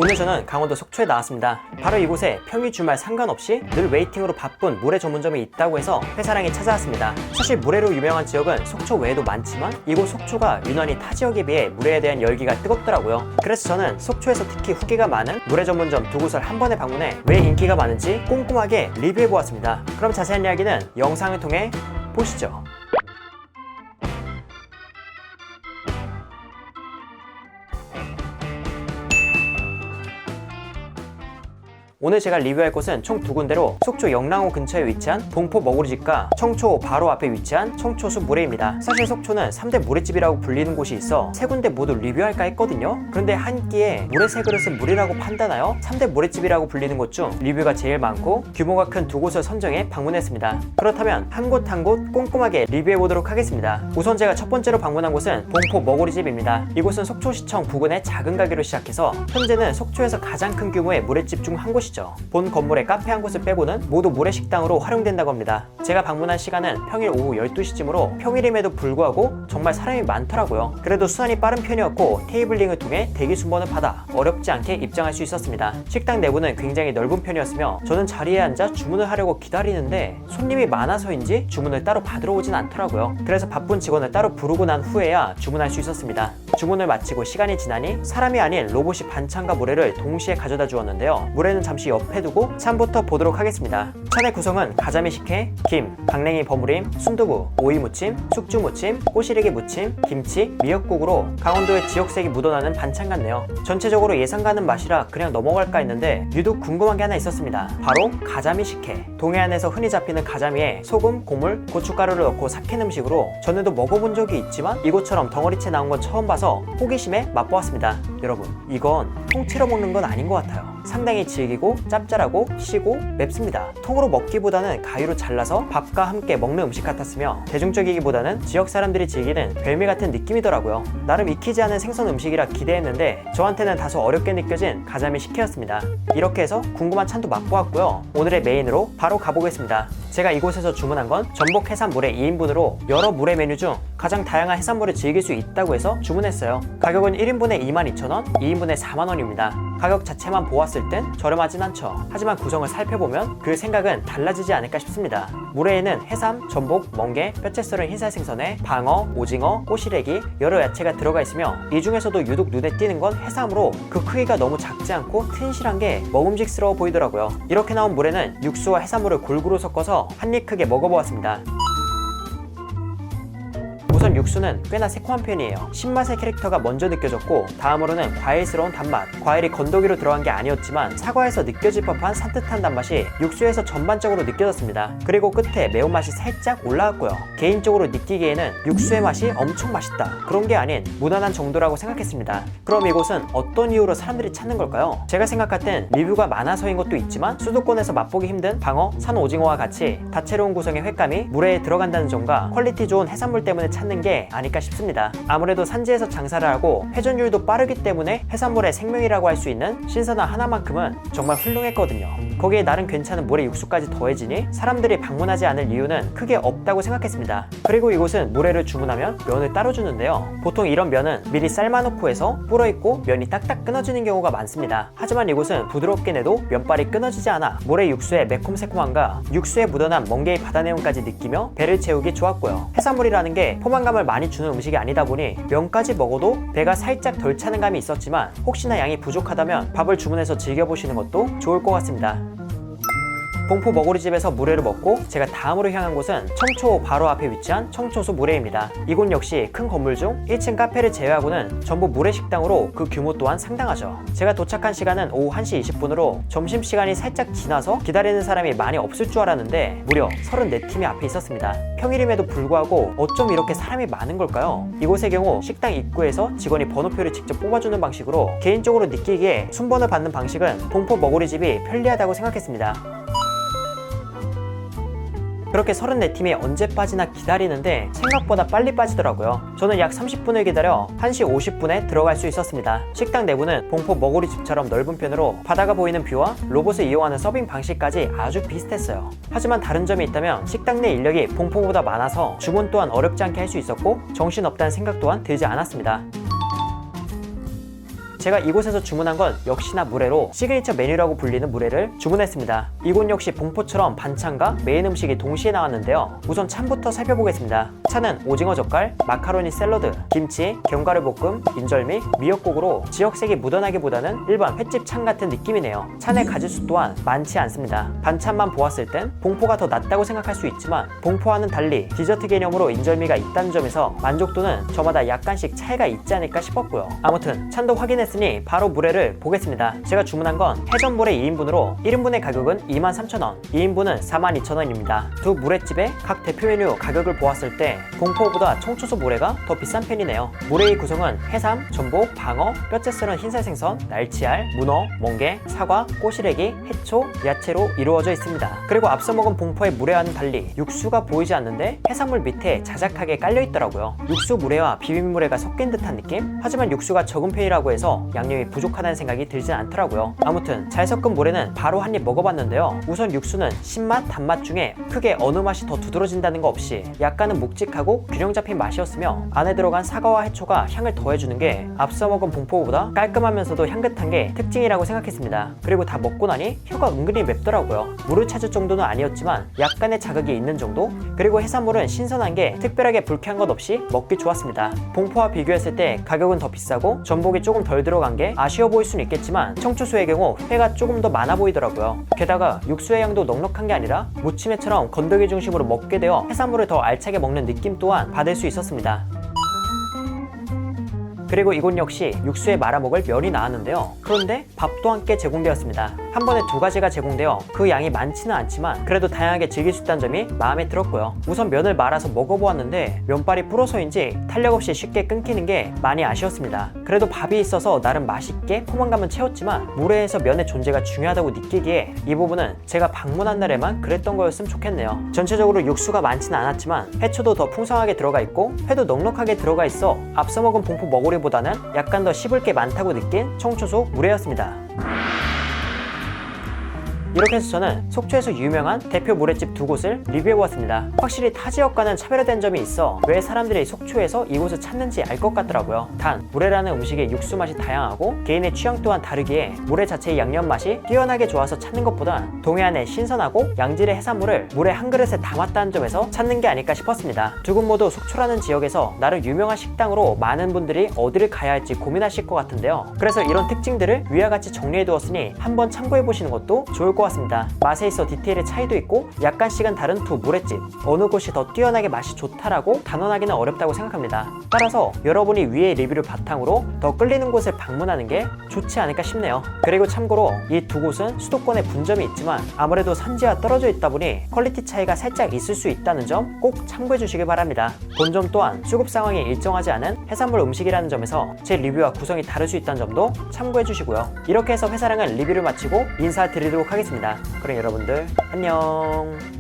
오늘 저는 강원도 속초에 나왔습니다. 바로 이곳에 평일 주말 상관없이 늘 웨이팅으로 바쁜 물회 전문점이 있다고 해서 회사랑이 찾아왔습니다. 사실 물회로 유명한 지역은 속초 외에도 많지만 이곳 속초가 유난히 타 지역에 비해 물회에 대한 열기가 뜨겁더라고요. 그래서 저는 속초에서 특히 후기가 많은 물회 전문점 두 곳을 한 번에 방문해 왜 인기가 많은지 꼼꼼하게 리뷰해보았습니다. 그럼 자세한 이야기는 영상을 통해 보시죠. 오늘 제가 리뷰할 곳은 총 두 군데로 속초 영랑호 근처에 위치한 봉포 머구리집과 청초 바로 앞에 위치한 청초숲 물회입니다. 사실 속초는 3대 물회집이라고 불리는 곳이 있어 세 군데 모두 리뷰할까 했거든요. 그런데 한 끼에 물회 세 그릇은 무리라고 판단하여 3대 물회집이라고 불리는 곳 중 리뷰가 제일 많고 규모가 큰 두 곳을 선정해 방문했습니다. 그렇다면 한 곳 한 곳 꼼꼼하게 리뷰해보도록 하겠습니다. 우선 제가 첫 번째로 방문한 곳은 봉포 머구리집입니다. 이곳은 속초시청 부근의 작은 가게로 시작해서 현재는 속초에서 가장 큰 규모의 물회집 중 한 곳이죠. 본 건물에 카페 한 곳을 빼고는 모두 모래식당으로 활용된다고 합니다. 제가 방문한 시간은 평일 오후 12시쯤으로 평일임에도 불구하고 정말 사람이 많더라고요. 그래도 수완이 빠른 편이었고 테이블링을 통해 대기 순번을 받아 어렵지 않게 입장할 수 있었습니다. 식당 내부는 굉장히 넓은 편이었으며 저는 자리에 앉아 주문을 하려고 기다리는데 손님이 많아서인지 주문을 따로 받으러 오진 않더라고요. 그래서 바쁜 직원을 따로 부르고 난 후에야 주문할 수 있었습니다. 주문을 마치고 시간이 지나니 사람이 아닌 로봇이 반찬과 물회를 동시에 가져다 주었는데요. 물회는 잠시 옆에 두고 찬부터 보도록 하겠습니다. 찬의 구성은 가자미 식혜, 김, 강냉이 버무림, 순두부, 오이 무침, 숙주 무침, 꼬시래기 무침, 김치, 미역국으로 강원도의 지역색이 묻어나는 반찬 같네요. 전체적으로 예상 가는 맛이라 그냥 넘어갈까 했는데 유독 궁금한 게 하나 있었습니다. 바로 가자미 식혜. 동해안에서 흔히 잡히는 가자미에 소금, 고물, 고춧가루를 넣고 삭힌 음식으로 전에도 먹어본 적이 있지만 이곳처럼 덩어리째 나온 건 처음 봐서 호기심에 맛보았습니다. 여러분, 이건 통째로 먹는 건 아닌 것 같아요. 상당히 질기고 짭짤하고 시고 맵습니다. 통으로 먹기보다는 가위로 잘라서 밥과 함께 먹는 음식 같았으며 대중적이기보다는 지역 사람들이 즐기는 별미 같은 느낌이더라고요. 나름 익히지 않은 생선 음식이라 기대했는데 저한테는 다소 어렵게 느껴진 가자미 식혜였습니다. 이렇게 해서 궁금한 찬도 맛보았고요. 오늘의 메인으로 바로 가보겠습니다. 제가 이곳에서 주문한 건 전복 해산물회 2인분으로 여러 물회 메뉴 중 가장 다양한 해산물을 즐길 수 있다고 해서 주문했어요. 가격은 1인분에 22,000원, 2인분에 4만원입니다. 가격 자체만 보았을 땐 저렴하진 않죠. 하지만 구성을 살펴보면 그 생각은 달라지지 않을까 싶습니다. 물회에는 해삼, 전복, 멍게, 뼈째 썰은 흰살 생선에 방어, 오징어, 꼬시래기, 여러 야채가 들어가 있으며 이 중에서도 유독 눈에 띄는 건 해삼으로 그 크기가 너무 작지 않고 튼실한 게 먹음직스러워 보이더라고요. 이렇게 나온 물회는 육수와 해산물을 골고루 섞어서 한 입 크게 먹어보았습니다. 우선 육수는 꽤나 새콤한 편이에요. 신맛의 캐릭터가 먼저 느껴졌고 다음으로는 과일스러운 단맛. 과일이 건더기로 들어간 게 아니었지만 사과에서 느껴질 법한 산뜻한 단맛이 육수에서 전반적으로 느껴졌습니다. 그리고 끝에 매운맛이 살짝 올라왔고요. 개인적으로 느끼기에는 육수의 맛이 엄청 맛있다, 그런 게 아닌 무난한 정도라고 생각했습니다. 그럼 이곳은 어떤 이유로 사람들이 찾는 걸까요? 제가 생각할 땐 리뷰가 많아서인 것도 있지만 수도권에서 맛보기 힘든 방어, 산 오징어와 같이 다채로운 구성의 횟감이 물회에 들어간다는 점과 퀄리티 좋은 해산물 때문에 찾는 게 아닐까 싶습니다. 아무래도 산지에서 장사를 하고 회전율도 빠르기 때문에 해산물의 생명이라고 할 수 있는 신선한 하나만큼은 정말 훌륭했거든요. 거기에 나름 괜찮은 물회 육수까지 더해지니 사람들이 방문하지 않을 이유는 크게 없다고 생각했습니다. 그리고 이곳은 물회를 주문하면 면을 따로 주는데요. 보통 이런 면은 미리 삶아놓고 해서 불어있고 면이 딱딱 끊어지는 경우가 많습니다. 하지만 이곳은 부드럽긴 해도 면발이 끊어지지 않아 물회 육수의 매콤새콤함과 육수에 묻어난 멍게의 바다내음까지 느끼며 배를 채우기 좋았고요. 해산물이라는 게 포만감을 많이 주는 음식이 아니다 보니 면까지 먹어도 배가 살짝 덜 차는 감이 있었지만 혹시나 양이 부족하다면 밥을 주문해서 즐겨보시는 것도 좋을 것 같습니다. 봉포 머구리집에서 물회를 먹고 제가 다음으로 향한 곳은 청초 바로 앞에 위치한 청초숲 물회입니다. 이곳 역시 큰 건물 중 1층 카페를 제외하고는 전부 물회식당으로 그 규모 또한 상당하죠. 제가 도착한 시간은 오후 1시 20분으로 점심시간이 살짝 지나서 기다리는 사람이 많이 없을 줄 알았는데 무려 34팀이 앞에 있었습니다. 평일임에도 불구하고 어쩜 이렇게 사람이 많은 걸까요? 이곳의 경우 식당 입구에서 직원이 번호표를 직접 뽑아주는 방식으로 개인적으로 느끼기에 순번을 받는 방식은 봉포 머구리집이 편리하다고 생각했습니다. 그렇게 34팀이 언제 빠지나 기다리는데 생각보다 빨리 빠지더라고요. 저는 약 30분을 기다려 1시 50분에 들어갈 수 있었습니다. 식당 내부는 봉포 머구리집처럼 넓은 편으로 바다가 보이는 뷰와 로봇을 이용하는 서빙 방식까지 아주 비슷했어요. 하지만 다른 점이 있다면 식당 내 인력이 봉포보다 많아서 주문 또한 어렵지 않게 할 수 있었고 정신없다는 생각 또한 들지 않았습니다. 제가 이곳에서 주문한 건 역시나 물회로 시그니처 메뉴라고 불리는 물회를 주문했습니다. 이곳 역시 봉포처럼 반찬과 메인 음식이 동시에 나왔는데요. 우선 찬부터 살펴보겠습니다. 찬은 오징어 젓갈, 마카로니 샐러드, 김치, 견과류 볶음, 인절미, 미역국으로 지역색이 묻어나기보다는 일반 횟집 찬 같은 느낌이네요. 찬의 가짓수 또한 많지 않습니다. 반찬만 보았을 땐 봉포가 더 낫다고 생각할 수 있지만 봉포와는 달리 디저트 개념으로 인절미가 있다는 점에서 만족도는 저마다 약간씩 차이가 있지 않을까 싶었고요. 아무튼 찬도 확인했으니 바로 물회를 보겠습니다. 제가 주문한 건 해전물회 2인분으로 1인분의 가격은 23,000원, 2인분은 42,000원입니다. 두 물회집의 각 대표 메뉴 가격을 보았을 때 봉포보다 청초소 물회가 더 비싼 편이네요. 물회의 구성은 해삼, 전복, 방어, 뼈째 썰은 흰살 생선, 날치알, 문어, 멍게, 사과, 꼬시래기, 해초, 야채로 이루어져 있습니다. 그리고 앞서 먹은 봉포의 물회와는 달리 육수가 보이지 않는데 해산물 밑에 자작하게 깔려 있더라고요. 육수 물회와 비빔 물회가 섞인 듯한 느낌? 하지만 육수가 적은 편이라고 해서 양념이 부족하다는 생각이 들진 않더라고요. 아무튼 잘 섞은 물회는 바로 한 입 먹어봤는데요. 우선 육수는 신맛, 단맛 중에 크게 어느 맛이 더 두드러진다는 거 없이 약간은 묵직하고 균형 잡힌 맛이었으며 안에 들어간 사과와 해초가 향을 더해주는 게 앞서 먹은 봉포보다 깔끔하면서도 향긋한 게 특징이라고 생각했습니다. 그리고 다 먹고 나니 혀가 은근히 맵더라고요. 물을 찾을 정도는 아니었지만 약간의 자극이 있는 정도? 그리고 해산물은 신선한 게 특별하게 불쾌한 것 없이 먹기 좋았습니다. 봉포와 비교했을 때 가격은 더 비싸고 전복이 조금 덜 들어간 게 아쉬워 보일 수는 있겠지만 청초수의 경우 회가 조금 더 많아 보이더라고요. 게다가 육수의 양도 넉넉한 게 아니라 무침회처럼 건더기 중심으로 먹게 되어 해산물을 더 알차게 먹는 느낌 또한 받을 수 있었습니다. 그리고 이곳 역시 육수에 말아먹을 면이 나왔는데요. 그런데 밥도 함께 제공되었습니다. 한 번에 2가지가 제공되어 그 양이 많지는 않지만 그래도 다양하게 즐길 수 있다는 점이 마음에 들었고요. 우선 면을 말아서 먹어보았는데 면발이 불어서인지 탄력 없이 쉽게 끊기는 게 많이 아쉬웠습니다. 그래도 밥이 있어서 나름 맛있게 포만감은 채웠지만 물회에서 면의 존재가 중요하다고 느끼기에 이 부분은 제가 방문한 날에만 그랬던 거였으면 좋겠네요. 전체적으로 육수가 많지는 않았지만 해초도 더 풍성하게 들어가 있고 회도 넉넉하게 들어가 있어 앞서 먹은 봉포 먹으리보다는 약간 더 씹을 게 많다고 느낀 청초소 물회였습니다. 이렇게 해서 저는 속초에서 유명한 대표 물회집 2곳을 리뷰해보았습니다. 확실히 타 지역과는 차별화된 점이 있어 왜 사람들이 속초에서 이곳을 찾는지 알 것 같더라고요. 단 물회라는 음식의 육수 맛이 다양하고 개인의 취향 또한 다르기에 물회 자체의 양념 맛이 뛰어나게 좋아서 찾는 것보단 동해안의 신선하고 양질의 해산물을 물회 한 그릇에 담았다는 점에서 찾는 게 아닐까 싶었습니다. 두 곳 모두 속초라는 지역에서 나름 유명한 식당으로 많은 분들이 어디를 가야 할지 고민하실 것 같은데요. 그래서 이런 특징들을 위와 같이 정리해두었으니 한번 참고해보시는 것도 좋을 것 같습니다. 맛에 있어 디테일의 차이도 있고 약간씩은 다른 두 물회집, 어느 곳이 더 뛰어나게 맛이 좋다라고 단언하기는 어렵다고 생각합니다. 따라서 여러분이 위의 리뷰를 바탕으로 더 끌리는 곳을 방문하는 게 좋지 않을까 싶네요. 그리고 참고로 이 2곳은 수도권에 분점이 있지만 아무래도 산지와 떨어져 있다 보니 퀄리티 차이가 살짝 있을 수 있다는 점 꼭 참고해 주시길 바랍니다. 본점 또한 수급 상황이 일정하지 않은 해산물 음식이라는 점에서 제 리뷰와 구성이 다를 수 있다는 점도 참고해 주시고요. 이렇게 해서 회사랑은 리뷰를 마치고 인사드리도록 하겠습니다. 그럼 여러분들 안녕.